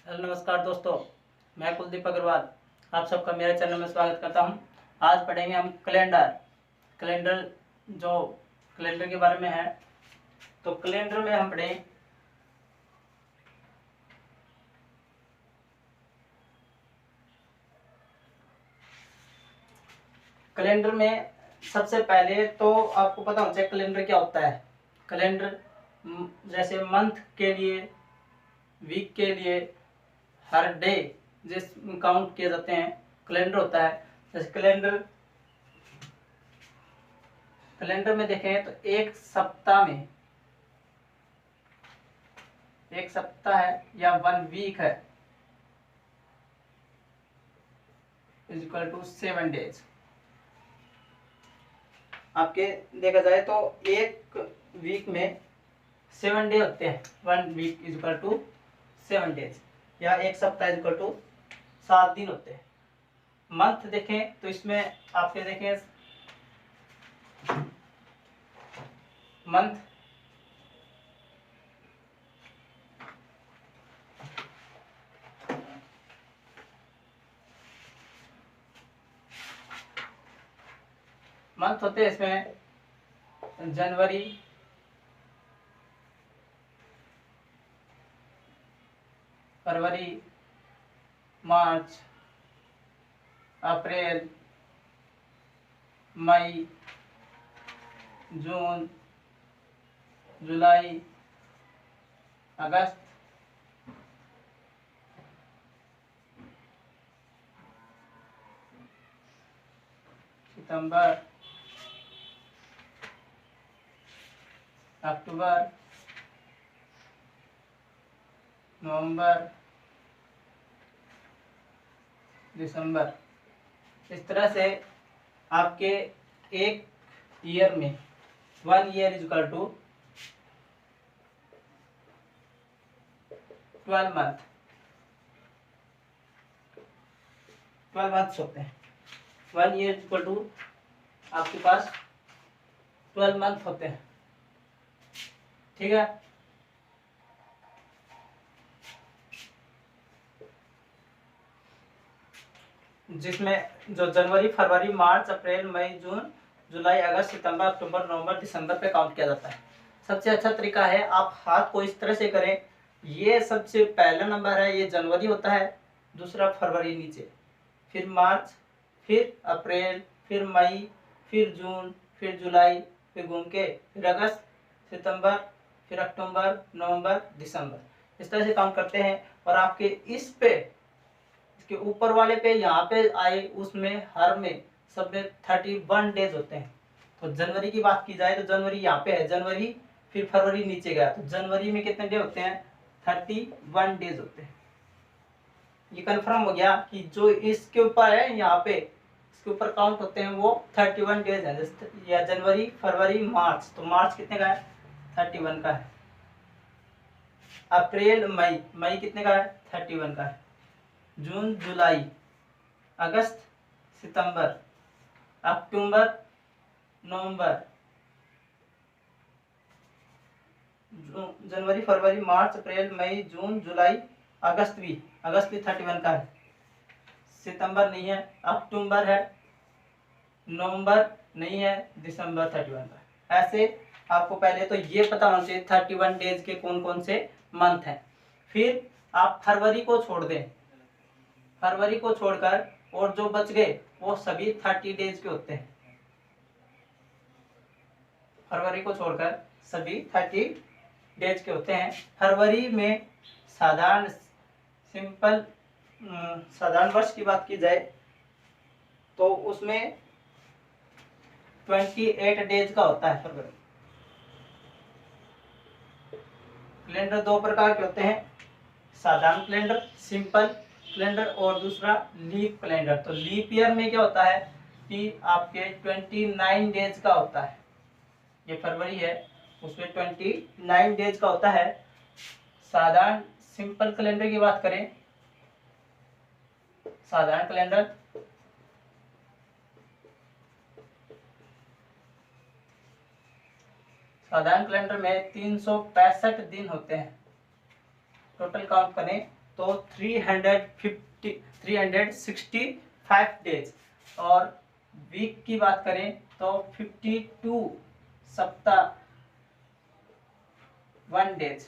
Hello नमस्कार दोस्तों, मैं कुलदीप अग्रवाल आप सबका मेरे चैनल में स्वागत करता हूं। आज पढ़ेंगे हम कैलेंडर जो कैलेंडर के बारे में है। तो कैलेंडर में हम पढ़ें कैलेंडर में सबसे पहले तो आपको पता होना चाहिए कैलेंडर क्या होता है। कैलेंडर जैसे मंथ के लिए, वीक के लिए, हर डे जिस काउंट किए जाते हैं कैलेंडर होता है। जैसे कैलेंडर में देखें तो एक सप्ताह है या 1 वीक है इज इक्वल टू 7 डेज। आपके देखा जाए तो एक वीक में 7 डे होते हैं। 1 week is equal to 7 days या एक सप्ताह इज इक्वल टू 7 दिन होते हैं। मंथ देखें तो इसमें आपके देखें मंथ होते हैं इसमें जनवरी, फरवरी, मार्च, अप्रैल, मई, जून, जुलाई, अगस्त, सितंबर, अक्टूबर, नवंबर, दिसंबर। इस तरह से आपके एक ईयर में 1 year is equal to 12 month 12 months होते हैं। 1 ईयर इज इक्वल टू आपके पास 12 मंथ होते हैं। ठीक है। जिसमें जो जनवरी, फरवरी, मार्च, अप्रैल, मई, जून, जुलाई, अगस्त, सितंबर, अक्टूबर, नवंबर, दिसंबर पे काउंट किया जाता है। सबसे अच्छा तरीका है आप हाथ को इस तरह से करें। ये सबसे पहला नंबर है, ये जनवरी होता है, दूसरा फरवरी नीचे, फिर मार्च, फिर अप्रैल, फिर मई, फिर जून, फिर जुलाई, फिर घूम के फिर अगस्त, सितंबर, फिर अक्टूबर, नवंबर, दिसंबर। इस तरह से काउंट करते हैं। और आपके इसके ऊपर वाले पे यहाँ पे आए उसमें हर में सब में 31 डेज होते हैं। तो जनवरी की बात की जाए तो जनवरी यहाँ पे है, जनवरी, फिर फरवरी नीचे गया तो जनवरी में कितने डे होते हैं? 31 डेज होते हैं। ये कंफर्म हो गया कि जो इसके ऊपर है यहाँ पे इसके ऊपर काउंट होते हैं वो 31 डेज है। जैसे या जनवरी, फरवरी, मार्च, तो मार्च कितने का है? 31 का है। अप्रैल, मई कितने का है? 31 का है। जून, जुलाई, अगस्त, सितंबर, अक्टूबर, नवंबर, जनवरी, फरवरी, मार्च, अप्रैल, मई, जून, जुलाई, अगस्त भी 31 का है। सितंबर नहीं है, अक्टूबर है, नवंबर नहीं है, दिसंबर 31 का है। ऐसे आपको पहले तो ये पता होना चाहिए 31 डेज के कौन कौन से मंथ हैं। फिर आप फरवरी को छोड़ दें, फरवरी को छोड़कर और जो बच गए वो सभी 30 डेज के होते हैं। फरवरी को छोड़कर सभी 30 डेज के होते हैं। फरवरी में साधारण सिंपल साधारण वर्ष की बात की जाए तो उसमें 28 डेज का होता है फरवरी। कैलेंडर दो प्रकार के होते हैं, साधारण कैलेंडर, सिंपल कैलेंडर और दूसरा लीप कैलेंडर। तो लीप ईयर में क्या होता है कि आपके 29 डेज का होता है। ये फरवरी है, उसमें 29 डेज का होता है। साधारण सिंपल कैलेंडर की बात करें, साधारण कैलेंडर में 365 दिन होते हैं। टोटल काउंट करें तो 365 डेज। और वीक की बात करें तो 52 सप्ताह 1 डेज।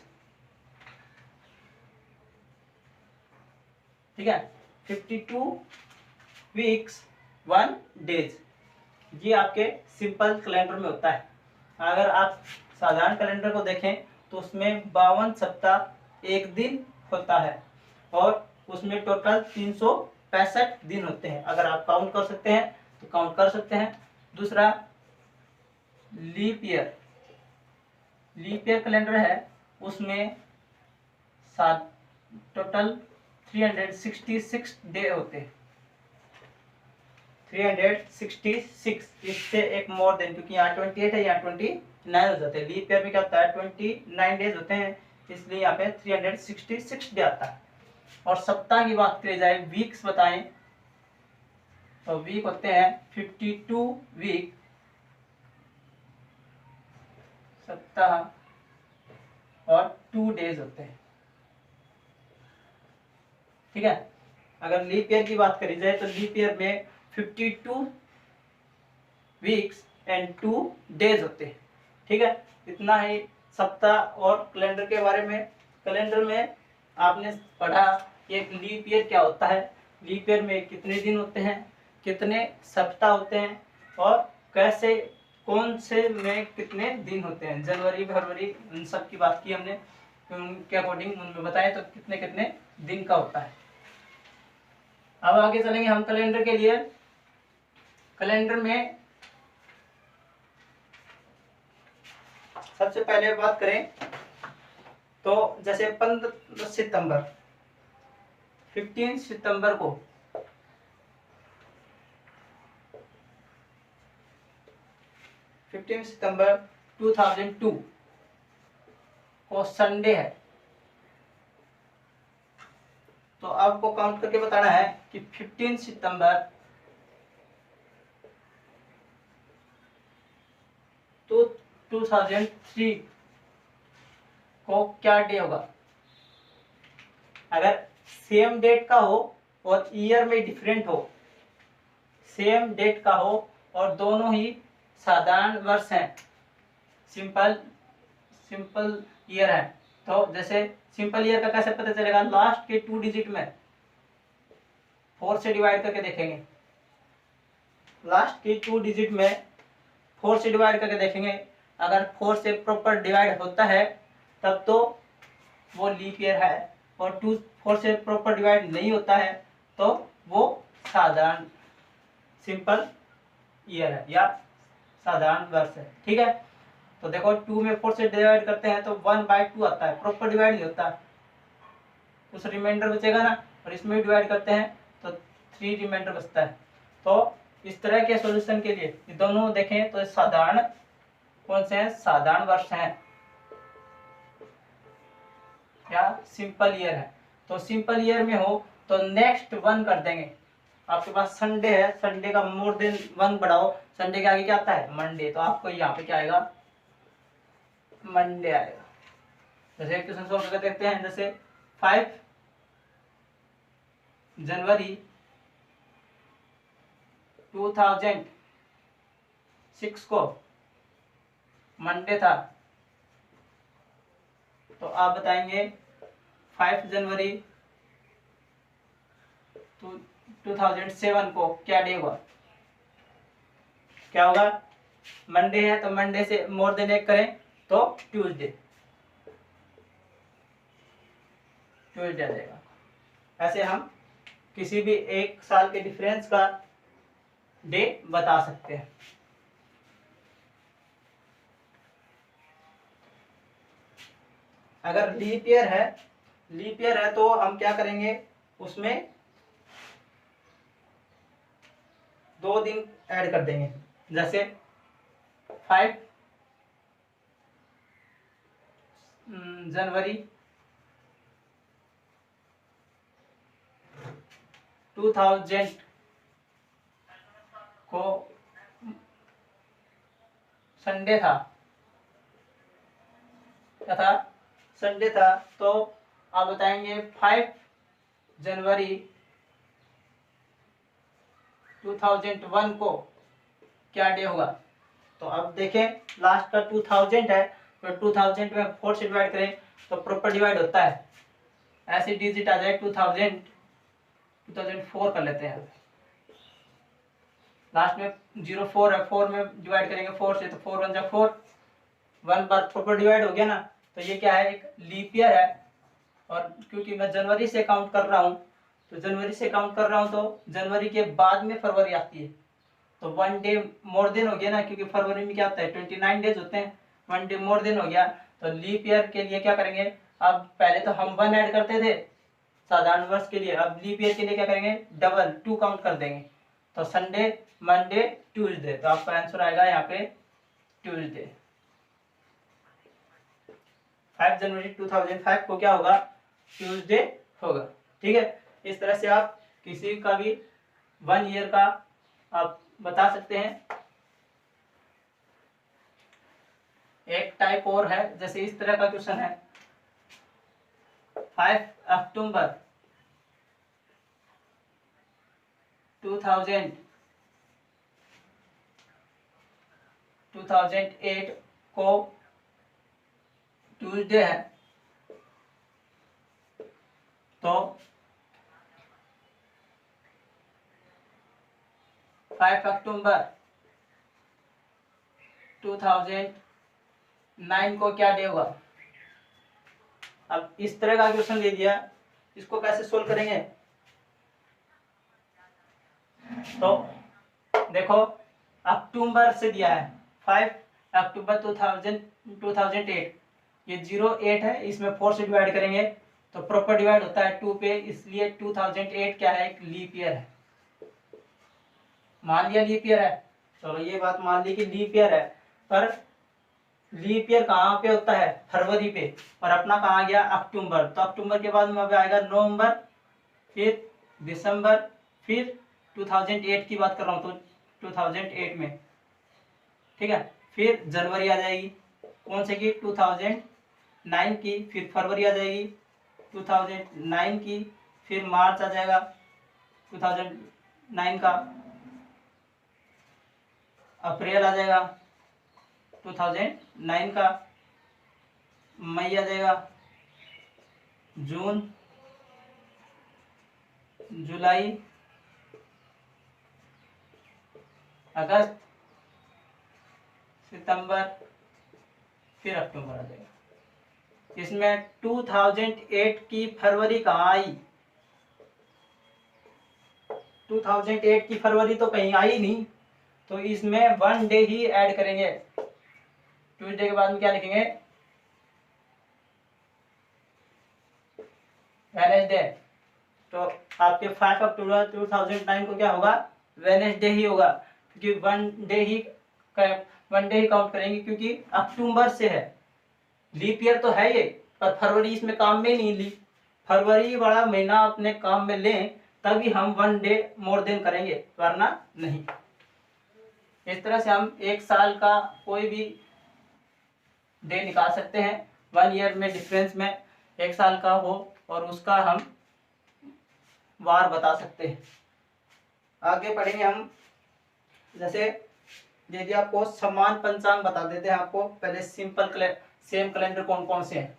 ठीक है, 52 वीक्स 1 डेज, ये आपके सिंपल कैलेंडर में होता है। अगर आप साधारण कैलेंडर को देखें तो उसमें 52 सप्ताह 1 दिन होता है और उसमें टोटल 365 दिन होते हैं। अगर आप काउंट कर सकते हैं तो काउंट कर सकते हैं। दूसरा leap year, leap year calendar है, उसमें टोटल 366 डे होते हैं। 366, इससे एक मोर देन, क्योंकि यहाँ 28 है, यहाँ 29 हो जाते हैं। लीप ईयर में क्या होता है, 29 डेज होते हैं, इसलिए यहाँ पे 366 डे आता है। और सप्ताह की बात करी जाए, वीक्स बताएं तो वीक होते हैं 52 वीक सप्ताह और 2 डेज होते हैं। ठीक है, अगर लीप ईयर की बात करी जाए तो लीप ईयर में 52 वीक्स एंड 2 डेज होते हैं। ठीक है, इतना ही सप्ताह और कैलेंडर के बारे में। कैलेंडर में आपने पढ़ा कि एक लीप ईयर क्या होता है, लीप ईयर में कितने दिन होते हैं, कितने सप्ताह होते हैं, और कैसे कौन से में कितने दिन होते हैं। जनवरी फरवरी उन सब की बात की हमने, उनके अकॉर्डिंग उनमें बताएं तो कितने कितने दिन का होता है। अब आगे चलेंगे हम कैलेंडर के लिए। कैलेंडर में सबसे पहले बात करें तो जैसे 15 सितंबर 15 सितंबर को 15 सितंबर 2002 को संडे है। तो आपको काउंट करके बताना है कि 15 सितंबर 2003 को क्या डे होगा। अगर सेम डेट का हो और ईयर में डिफरेंट हो, सेम डेट का हो और दोनों ही साधारण वर्ष हैं, सिंपल ईयर है, तो जैसे सिंपल ईयर का कैसे पता चलेगा, लास्ट के 2 डिजिट में 4 से डिवाइड करके देखेंगे। लास्ट के 2 डिजिट में 4 से डिवाइड करके देखेंगे। अगर 4 से प्रॉपर डिवाइड होता है तब तो वो लीप ईयर है, और 4 से प्रॉपर डिवाइड नहीं होता है तो वो साधारण सिंपल ईयर है या साधारण वर्ष है। ठीक है, तो देखो 2 में 4 से डिवाइड करते हैं तो 1/2 आता है, प्रॉपर डिवाइड नहीं होता, कुछ रिमाइंडर बचेगा ना, और इसमें भी डिवाइड करते हैं तो 3 रिमाइंडर बचता है। तो इस तरह के सॉल्यूशन के लिए ये दोनों देखें तो साधारण कौन से हैं, साधारण वर्ष हैं या सिंपल ईयर है। तो सिंपल ईयर में हो तो नेक्स्ट 1 कर देंगे। आपके पास संडे है, संडे का मोर देन 1 बढ़ाओ, संडे के आगे क्या आता है, मंडे, तो आपको यहाँ पे क्या आएगा, मंडे आएगा। जैसे क्वेश्चन सॉल्व करके देखते हैं, जैसे 5 जनवरी 2006 को मंडे था, तो आप बताएंगे 5 जनवरी 2007 को क्या डे हुआ। क्या होगा, मंडे है तो मंडे से मोर देन 1 करें तो ट्यूसडे आ जाएगा। ऐसे हम किसी भी एक साल के डिफरेंस का डे बता सकते हैं। अगर लीप ईयर है तो हम क्या करेंगे, उसमें 2 दिन ऐड कर देंगे। जैसे 5 जनवरी 2000 को संडे था, क्या था, संडे था, तो आप बताएंगे 5 जनवरी 2001 को क्या डे होगा? तो अब देखें, लास्ट का 2000 है, तो 2000 में 4 से डिवाइड करें तो प्रॉपर डिवाइड होता है, ऐसे डिजिट आ जाए 2004 कर लेते हैं। लास्ट में 04 है, 4 में डिवाइड करेंगे 4 से, तो 4 1 जा 4, 1 बार प्रॉपर डिवाइड हो गया ना। तो ये क्या है, एक लीप ईयर है, और क्योंकि मैं जनवरी से काउंट कर रहा हूँ, तो जनवरी से काउंट कर रहा हूँ, तो जनवरी के बाद में फरवरी आती है, तो 1 डे मोर दिन हो गया ना, क्योंकि फरवरी में क्या होता है 29 डेज होते हैं, 1 डे मोर दिन हो गया। तो लीप ईयर के लिए क्या करेंगे, अब पहले तो हम 1 ऐड करते थे साधारण वर्ष के लिए, अब लीप ईयर के लिए क्या करेंगे, डबल 2 काउंट कर देंगे। तो संडे, मंडे, ट्यूसडे, तो आपका आंसर आएगा यहाँ पे ट्यूसडे। 5 जनवरी 2005 को क्या होगा, ट्यूसडे होगा। ठीक है, इस तरह से आप किसी का भी 1 ईयर का आप बता सकते हैं। एक टाइप और है, जैसे इस तरह का क्वेश्चन है, 5 अक्टूबर 2008 को ट्यूसडे है, तो 5 अक्टूबर 2009 को क्या डे होगा? अब इस तरह का क्वेश्चन दे दिया, इसको कैसे सोल्व करेंगे? तो देखो, अक्टूबर से दिया है 5 अक्टूबर 2008, ये 08 है, इसमें 4 से डिवाइड करेंगे तो प्रॉपर डिवाइड होता है 2 पे, इसलिए 2008 क्या है, एक लीप ईयर है। मान लिया लीप ईयर है, चलो ये बात मान ली कि लीप ईयर है, पर लीप ईयर कहाँ पे होता है, फरवरी पे, और अपना कहाँ गया, अक्टूबर। तो अक्टूबर के बाद में आएगा नवंबर, फिर दिसंबर, फिर 2008 की बात कर रहा हूँ, तो 2008 में, ठीक है, फिर जनवरी आ जाएगी, कौन से की, 2009 की, फिर फरवरी आ जाएगी 2009 की, फिर मार्च आ जाएगा 2009 का, अप्रैल आ जाएगा 2009 का, मई आ जाएगा, जून, जुलाई, अगस्त, सितंबर, फिर अक्टूबर आ जाएगा। इसमें 2008 की फरवरी कहाँ आई, 2008 की फरवरी तो कहीं आई नहीं, तो इसमें 1 डे ही ऐड करेंगे। ट्यूसडे के बाद में क्या लिखेंगे, वेडनेसडे, तो आपके 5 अक्टूबर 2009 को क्या होगा, वेडनेसडे ही होगा, क्योंकि 1 डे ही काउंट करेंगे, क्योंकि अक्टूबर से है, लीप ईयर तो है ये, पर फरवरी इसमें काम में नहीं ली, फरवरी वाला महीना अपने काम में लें तभी हम 1 डे मोर देन करेंगे, वरना नहीं। इस तरह से हम एक साल का कोई भी डे निकाल सकते हैं, 1 ईयर में डिफरेंस में एक साल का हो, और उसका हम वार बता सकते हैं। आगे पढ़ेंगे हम, जैसे यदि आपको समान पंचांग बता देते हैं, आपको पहले सेम कैलेंडर कौन कौन से हैं।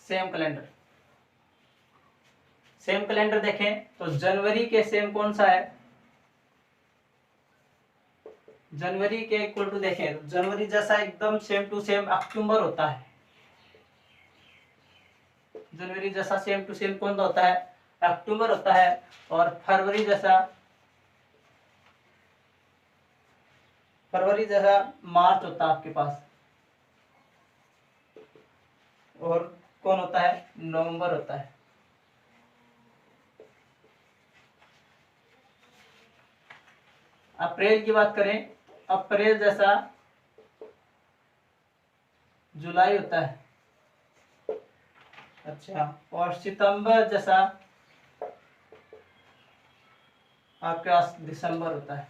सेम कैलेंडर देखें तो जनवरी के सेम कौन सा है, जनवरी के इक्वल टू देखें तो जनवरी जैसा एकदम सेम टू सेम अक्टूबर होता है, जनवरी जैसा सेम टू सेम कौन सा होता है, अक्टूबर होता है, और फरवरी जैसा मार्च होता है आपके पास, और कौन होता है, नवंबर होता है। अप्रैल की बात करें, अप्रैल जैसा जुलाई होता है, अच्छा, और सितंबर जैसा आपके पास दिसंबर होता है।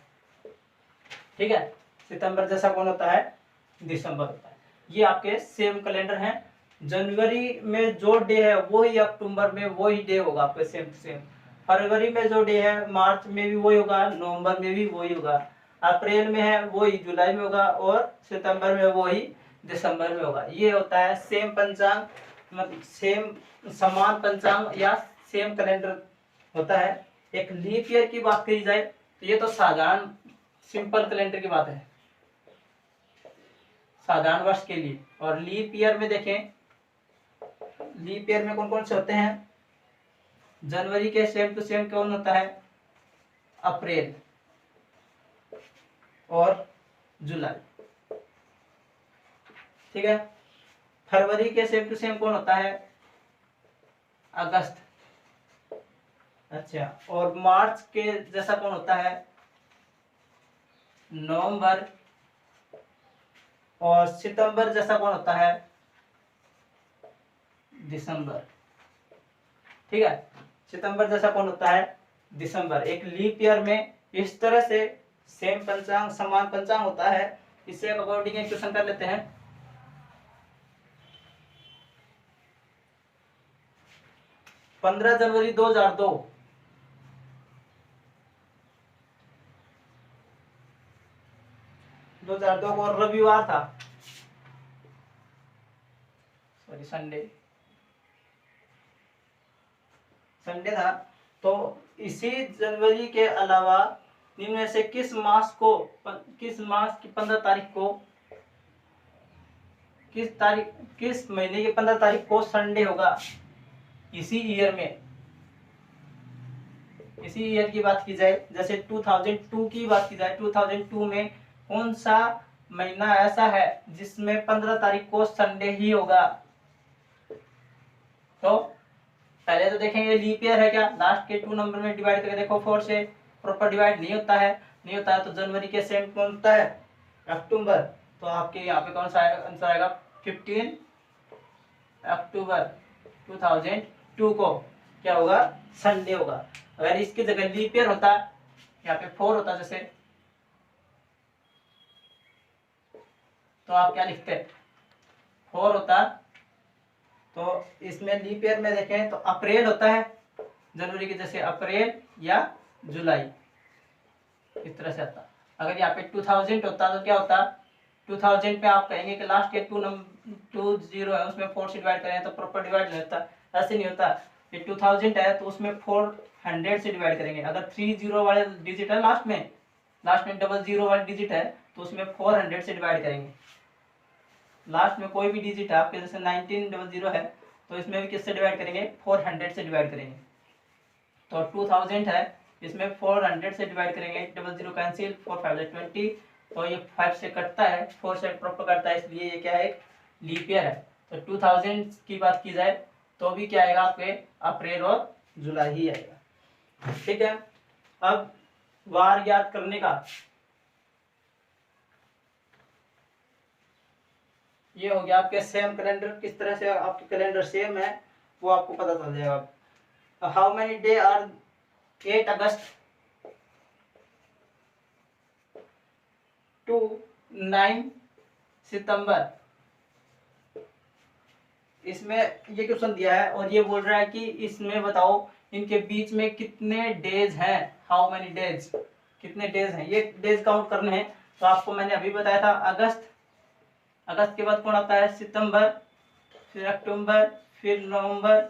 ठीक है, सितंबर जैसा कौन होता है, दिसंबर होता है। ये आपके सेम कैलेंडर हैं। जनवरी में जो डे है वही अक्टूबर में वही डे होगा आपके सेम टू सेम। फरवरी में जो डे है मार्च में भी वही होगा, नवंबर में भी वही होगा, अप्रैल में है वही जुलाई में होगा, और सितंबर में वही दिसंबर में होगा। ये होता है सेम पंचांग, मतलब सेम समान पंचांग या सेम कैलेंडर होता है। एक लीप ईयर की बात करी जाए तो ये तो साधारण सिंपल कैलेंडर की बात है, साधारण वर्ष के लिए। और लीप ईयर में देखें, लीप ईयर में कौन कौन से होते हैं? जनवरी के सेम टू सेम कौन होता है? अप्रैल और जुलाई, ठीक है। फरवरी के सेम टू सेम कौन होता है? अगस्त। अच्छा, और मार्च के जैसा कौन होता है? नवंबर। और सितंबर जैसा कौन होता है? दिसंबर, ठीक है। सितंबर जैसा कौन होता है? दिसंबर। एक लीप ईयर में इस तरह से सेम पंचांग समान पंचांग होता है। इससे अकॉर्डिंग एक क्वेश्चन कर लेते हैं। 15 जनवरी 2002 2002 को रविवार था, सॉरी संडे था। तो इसी जनवरी के अलावा निम्न में से किस मास की 15 तारीख को, किस महीने की 15 तारीख को संडे होगा? इसी ईयर में, इसी ईयर की बात की जाए, जैसे 2002 की बात की जाए, 2002 में कौन सा महीना ऐसा है जिसमें 15 तारीख को संडे ही होगा? तो पहले तो देखेंगे लीप ईयर है क्या, लास्ट के 2 नंबर में डिवाइड करके देखो 4 से, प्रॉपर डिवाइड नहीं होता है, नहीं होता है। तो जनवरी के सेम कौन होता है? अक्टूबर। तो आपके यहाँ पे कौन सा आंसर आएगा? 15 अक्टूबर 2002 को क्या होगा? संडे होगा। अगर इसकी जगह लीप ईयर होता, यहाँ पे 4 होता जैसे, तो आप क्या लिखते? 4 होता। तो इसमें लीप ईयर में देखें तो अप्रैल होता है जनवरी की, जैसे अप्रैल या जुलाई, इस तरह से आता। अगर यहाँ पे 2000 होता तो क्या होता? 2000 पे आप कहेंगे कि लास्ट के 2 जीरो है उसमें 4 से डिवाइड करें तो प्रॉपर डिवाइड नहीं होता, ऐसे नहीं होता। ये 2000 है तो उसमें 400 से डिवाइड करेंगे। अगर 3 जीरो वाले डिजिट है लास्ट में डबल जीरो वाले डिजिट है तो उसमें 400 से डिवाइड करेंगे। लास्ट में कोई भी डिजिट है आपके, जैसे 1900 है तो इसमें भी किससे डिवाइड करेंगे? 400 से डिवाइड करेंगे। तो 2000 है, इसमें 400 से डिवाइड करेंगे, डबल जीरो कैंसिल, 4 5 20, तो ये 5 से कटता है, 4 से प्रॉपर करता है, इसलिए ये क्या है? एक लीप ईयर है। तो 2000 की बात की जाए तो भी क्या आएगा आपके? अप्रैल और जुलाई ही आएगा, ठीक है। अब वार याद करने का, ये हो गया आपके सेम कैलेंडर। किस तरह से आपके कैलेंडर सेम है वो आपको पता चल जाएगा। How many day are 8 August to 9 September. इसमें ये क्वेश्चन दिया है और ये बोल रहा है कि इसमें बताओ इनके बीच में कितने डेज हैं। हाउ मेनी डेज, कितने डेज हैं, ये डेज काउंट करने हैं। तो आपको मैंने अभी बताया था अगस्त, अगस्त के बाद कौन आता है? सितंबर, फिर अक्टूबर, फिर नवंबर,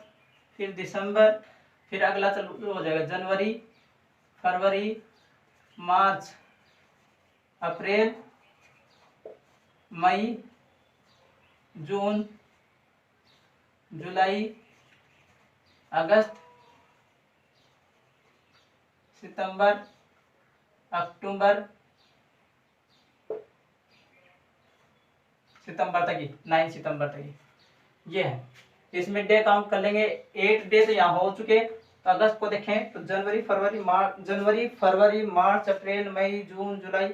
फिर दिसंबर, फिर अगला चालू हो जाएगा जनवरी, फरवरी, मार्च, अप्रैल, मई, जून, जुलाई, अगस्त, सितंबर, अक्टूबर, सितंबर तक ही, 9 सितंबर तक ही ये है। इसमें डे काउंट कर लेंगे, 8 डे तो यहाँ हो चुके। तो अगस्त को देखें तो जनवरी फरवरी मार्च अप्रैल मई जून जुलाई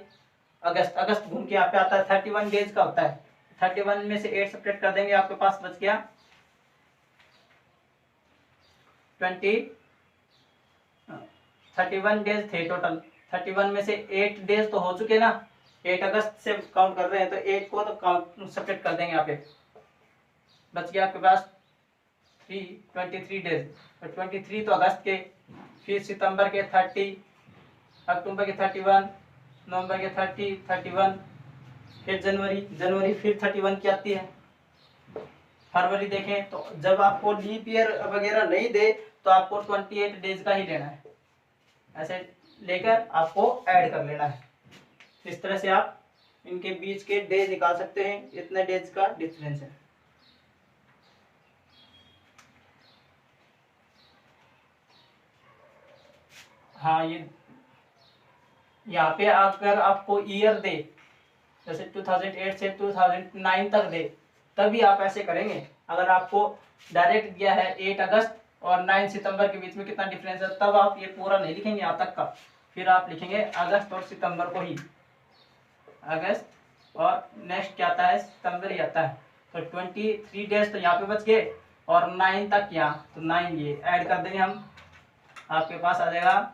अगस्त। अगस्त घूम के यहाँ पे आता है, 31 डेज का होता है। 31 में से 8 सब्ट्रैक्ट कर देंगे, आपके पास बच गया 31 डेज थे टोटल। 31 में से 8 डेज तो हो चुके ना, 8 अगस्त से काउंट कर रहे हैं तो 8 को तो काउंट सब्ट्रैक्ट कर देंगे यहाँ पे, बच गया आपके पास 23 डेज। तो 23 तो अगस्त के, फिर सितंबर के 30, अक्टूबर के 31, नवंबर के 30, 31, फिर जनवरी फिर 31 की आती है। फरवरी देखें तो जब आपको लीप ईयर वगैरह नहीं दे तो आपको 28 डेज का ही लेना है, ऐसे लेकर आपको ऐड कर लेना है। इस तरह से आप इनके बीच के डेज निकाल सकते हैं, इतने डेज का डिफरेंस है। हाँ, ये यहाँ पे अगर आपको ईयर दे, जैसे 2008 से 2009 तक दे, तभी आप ऐसे करेंगे। अगर आपको डायरेक्ट दिया है 8 अगस्त और 9 सितंबर के बीच में कितना डिफरेंस है, तब आप ये पूरा नहीं लिखेंगे यहाँ तक का, फिर आप लिखेंगे अगस्त और सितंबर को ही, अगस्त और नेक्स्ट क्या आता है, सितंबर ही आता है। तो 23 डेज तो यहाँ पे बच गए और 9 तक यहाँ, तो 9 ये ऐड कर देंगे हम, आपके पास आ जाएगा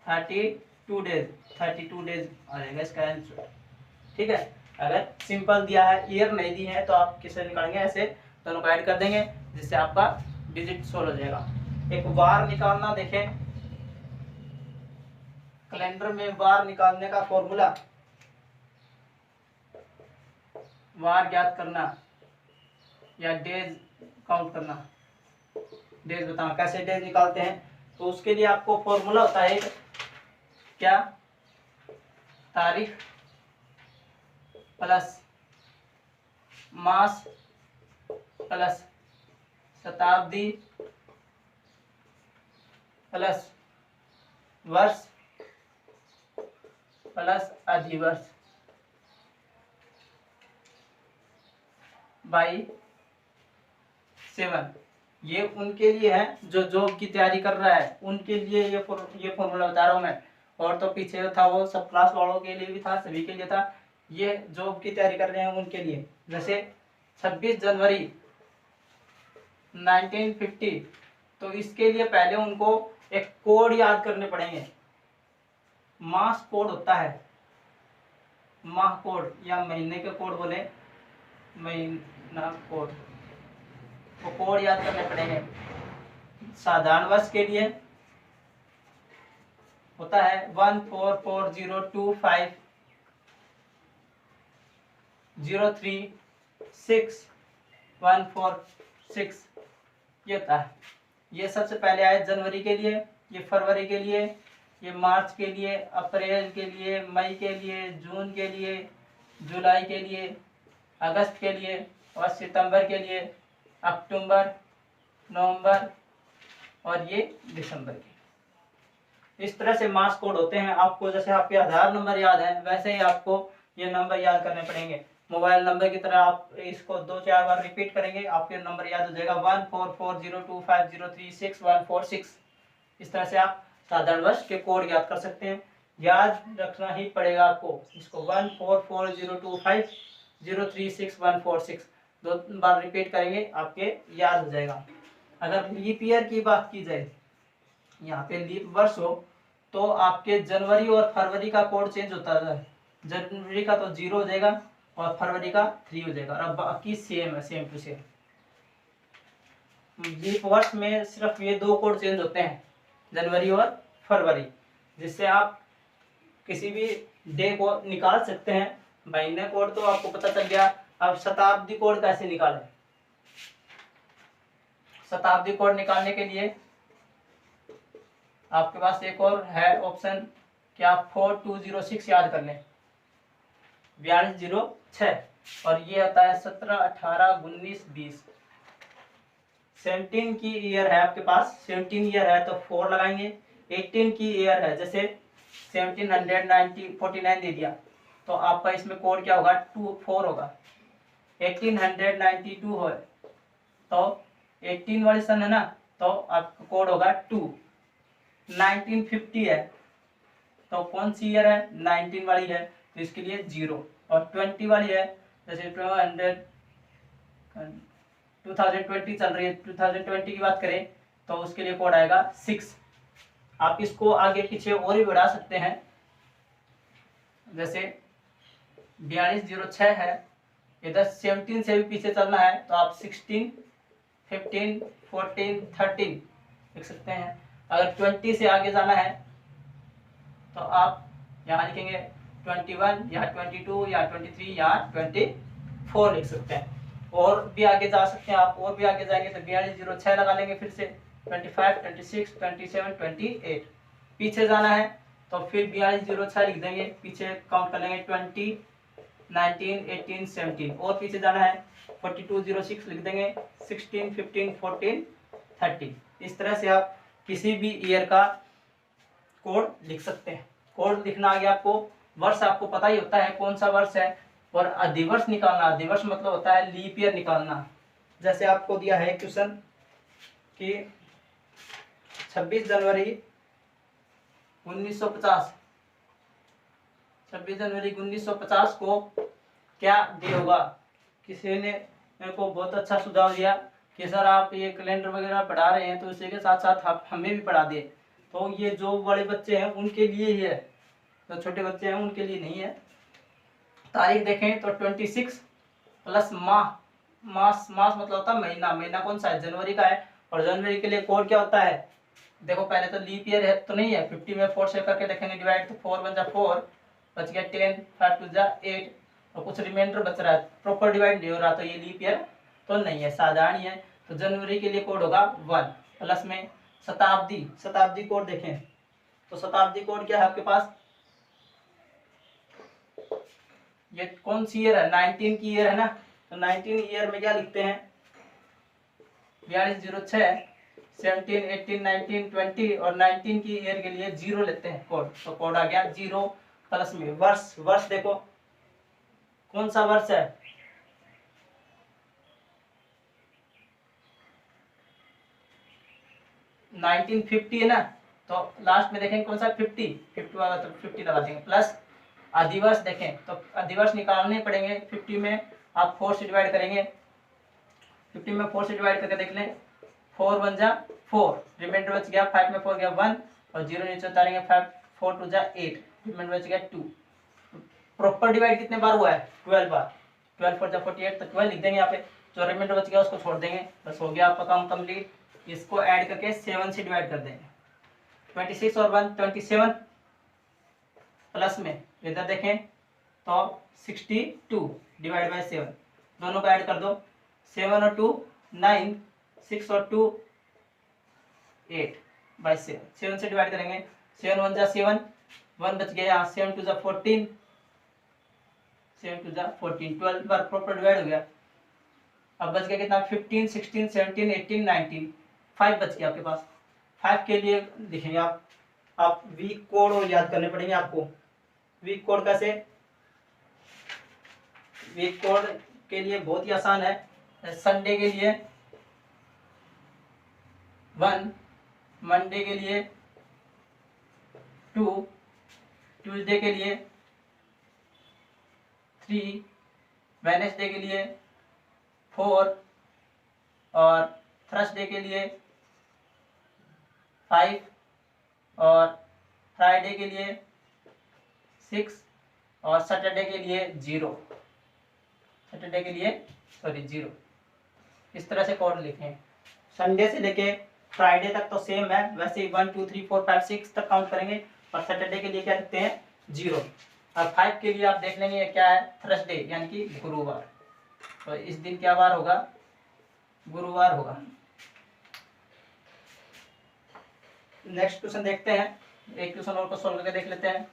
32 डेज, 32 डेज आ जाएगा इसका आंसर। ठीक है, अगर सिंपल दिया है, ईयर नहीं दी है, तो आप किसे निकालेंगे, ऐसे दोनों को ऐड कर देंगे जिससे आपका डिजिट सोल्व हो जाएगा। एक वार निकालना देखें, कैलेंडर में वार निकालने का फॉर्मूला, वार ज्ञात करना या डेज काउंट करना, डेज बताना कैसे डेज निकालते हैं। तो उसके लिए आपको फॉर्मूला होता है क्या, तारीख प्लस मास प्लस शताब्दी प्लस वर्ष प्लस अधिवर्ष बाई 7। ये उनके लिए है जो जॉब की तैयारी कर रहा है, उनके लिए ये फॉर्मूला बता रहा हूँ मैं। और तो पीछे था वो सब क्लास वालों के लिए भी था, सभी के लिए था। ये जॉब की तैयारी कर रहे हैं उनके लिए, जैसे 26 जनवरी 1950, तो इसके लिए पहले उनको एक कोड याद करने पड़ेंगे। मास कोड होता है, माह कोड या महीने के कोड बोले, महीना कोड, वो कोड याद करने पड़ेंगे। साधारण वर्ष के लिए होता है 1440250361446, ये होता है। ये सबसे पहले आए जनवरी के लिए, ये फरवरी के लिए, ये मार्च के लिए, अप्रैल के लिए, मई के लिए, जून के लिए, जुलाई के लिए, अगस्त के लिए और सितंबर के लिए, अक्टूबर, नवंबर और ये दिसंबर के। इस तरह से मास कोड होते हैं। आपको जैसे आपके आधार नंबर याद है, वैसे ही आपको ये नंबर याद करने पड़ेंगे। मोबाइल नंबर की तरह आप इसको 2-4 बार रिपीट करेंगे, आपके नंबर याद हो जाएगा 1440250361446। इस तरह से आप साधारण वर्ष के कोड याद कर सकते हैं। याद रखना ही पड़ेगा आपको इसको, 1440250361446 2 बार रिपीट करेंगे, आपके याद हो जाएगा। अगर लीप ईयर की बात की जाए, यहाँ पे लीप वर्ष हो, तो आपके जनवरी और फरवरी का कोड चेंज होता है। जनवरी का तो 0 हो जाएगा और फरवरी का 3 हो जाएगा, और बाकी सेम है, सेम टू सेम। लीप वर्ष में सिर्फ ये 2 कोड चेंज होते हैं, जनवरी और फरवरी, जिससे आप किसी भी डे को निकाल सकते हैं। महीने कोड तो आपको पता चल गया। अब शताब्दी कोड कैसे निकालें? शताब्दी कोड निकालने के लिए आपके पास एक और है ऑप्शन कि आप 4206 याद कर लें, 4206, और ये आता है 17, 18, 19, 20। 17 की ईयर है आपके पास, 17 ईयर है तो 4 लगाएंगे। 18 की ईयर है, जैसे 1749 दे दिया, तो आपका इसमें कोड क्या होगा, 4 होगा। 1892 हो तो 18 वाली सन है ना, तो आपका कोड होगा 2। 1950 है तो कौन सी ईयर है, 19 वाली है, तो इसके लिए 0। और 20 वाली है, जैसे 2020 चल रही है, 2020 की बात करें तो उसके लिए कोड आएगा 6। आप इसको आगे पीछे और भी बढ़ा सकते हैं। जैसे 4206 है, इधर 17 से भी पीछे चलना है तो आप 16, 15, 14, 13 लिख सकते हैं। अगर 20 से आगे जाना है तो आप यहाँ लिखेंगे 21 या 22 या 23 या 24 लिख सकते हैं। और भी आगे जा सकते हैं आप, और भी आगे जाएंगे तो 4206 लगा लेंगे फिर से, 25, 26, 27, 28। पीछे जाना है तो फिर 4206 लिख देंगे, पीछे काउंट कर लेंगे 20, 19, 18, 17। और पीछे जाना है 4206 लिख देंगे, 16, 15, 14, 13। इस तरह से आप किसी भी ईयर का कोड लिख सकते हैं। कोड लिखना आ गया आपको, वर्ष आपको पता ही होता है कौन सा वर्ष है, और अधिवर्ष निकालना, अधिवर्ष मतलब होता है लीप ईयर निकालना। जैसे आपको दिया है क्वेश्चन कि 26 जनवरी 1950, 26 जनवरी 1950 को क्या डे होगा। किसी ने मेरे को बहुत अच्छा सुझाव दिया कि सर आप ये कैलेंडर वगैरह पढ़ा रहे हैं तो इसी के साथ साथ आप हमें भी पढ़ा दें। तो ये जो बड़े बच्चे हैं उनके लिए ही है, जो छोटे बच्चे हैं उनके लिए नहीं है। तारीख देखें तो 26 प्लस माह, मास मतलब होता है महीना, महीना कौन सा है, जनवरी का है। और जनवरी के लिए कोड क्या होता है, देखो पहले तो लीप ईयर है तो नहीं है, 50 में 4 से करके देखेंगे डिवाइड, तो 4 1 जा 4, बच गया 10, 5 2 जा 8, और कुछ रिमाइंडर बच रहा है, प्रॉपर डिवाइड नहीं हो रहा, तो ये लीप ईयर तो नहीं है, साधारण ही है। तो जनवरी के लिए कोड होगा 1, प्लस में शताब्दी, शताब्दी कोड देखें तो शताब्दी कोड क्या है आपके पास, ये कौन सी ईयर है, 19 की ईयर है ना, तो 19 ईयर में क्या लिखते हैं, 4206, 17, 18, 19, 20 और 19 की ईयर के लिए 0 लेते हैं कोड, तो कोड आ गया 0, प्लस में वर्ष, वर्ष देखो कौन सा वर्ष है, 1950 है ना, तो लास्ट में देखेंगे कौन सा 50 वाला, तो 50 लगा देंगे, प्लस अधिवर्ष देखें तो अधिवर्ष निकालने पड़ेंगे, 50 में आप 4 से डिवाइड करेंगे, 50 में 4 से डिवाइड करके देख लें, 4 1 जा 4, रिमाइंडर बच गया 5 में 4 गया 1, और 0 नीचे उतारेंगे 5, 4 2 जा 8, रिमाइंडर बच गया 2। प्रॉपर डिवाइड कितने बार हुआ है, 12 बार, 12 4 जा 48, तो 12 लिख देंगे यहाँ पे, जो रिमाइंडर बच गया उसको छोड़ देंगे, बस हो गया आपका काम कंप्लीट। इसको ऐड करके 7 से डिवाइड कर देंगे, 26 और 1 27, प्लस में इधर देखें तो 62 डिवाइड बाय 7, दोनों को ऐड कर दो, 7 और 2 9, 6 और 2 8 बाय 7, 7 से डिवाइड करेंगे, 7 1 जा 7, 1 बच गया, 7 2 जा 14, 7 2 जा 14, 12 बार प्रॉपर डिवाइड हो गया। अब बच गया कितना, 15 16 17 18 19, 5 बच गया आपके पास। 5 के लिए लिखेंगे आप वीक कोड याद करने पड़ेंगे आपको। वीक कोड कैसे, वीक कोड के लिए बहुत ही आसान है। संडे के लिए 1, मंडे के लिए 2, ट्यूसडे के लिए 3, वेडनेसडे के लिए 4 और थर्सडे के लिए 5 और फ्राइडे के लिए 6 और सैटरडे के लिए 0, सैटरडे के लिए 0। इस तरह से कोड लिखें। संडे से लेके फ्राइडे तक तो सेम है, वैसे ही 1 2 3 4 5 6 तक काउंट करेंगे, और सैटरडे के लिए क्या लिखते हैं 0। और 5 के लिए आप देख लेंगे ये क्या है, थर्सडे यानी कि गुरुवार, तो इस दिन क्या बार होगा, गुरुवार होगा। नेक्स्ट क्वेश्चन देखते हैं, एक क्वेश्चन और को सोल्व करके देख लेते हैं।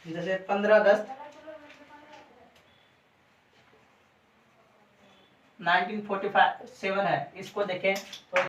जैसे 15 अगस्त 1947 है, इसको देखें तो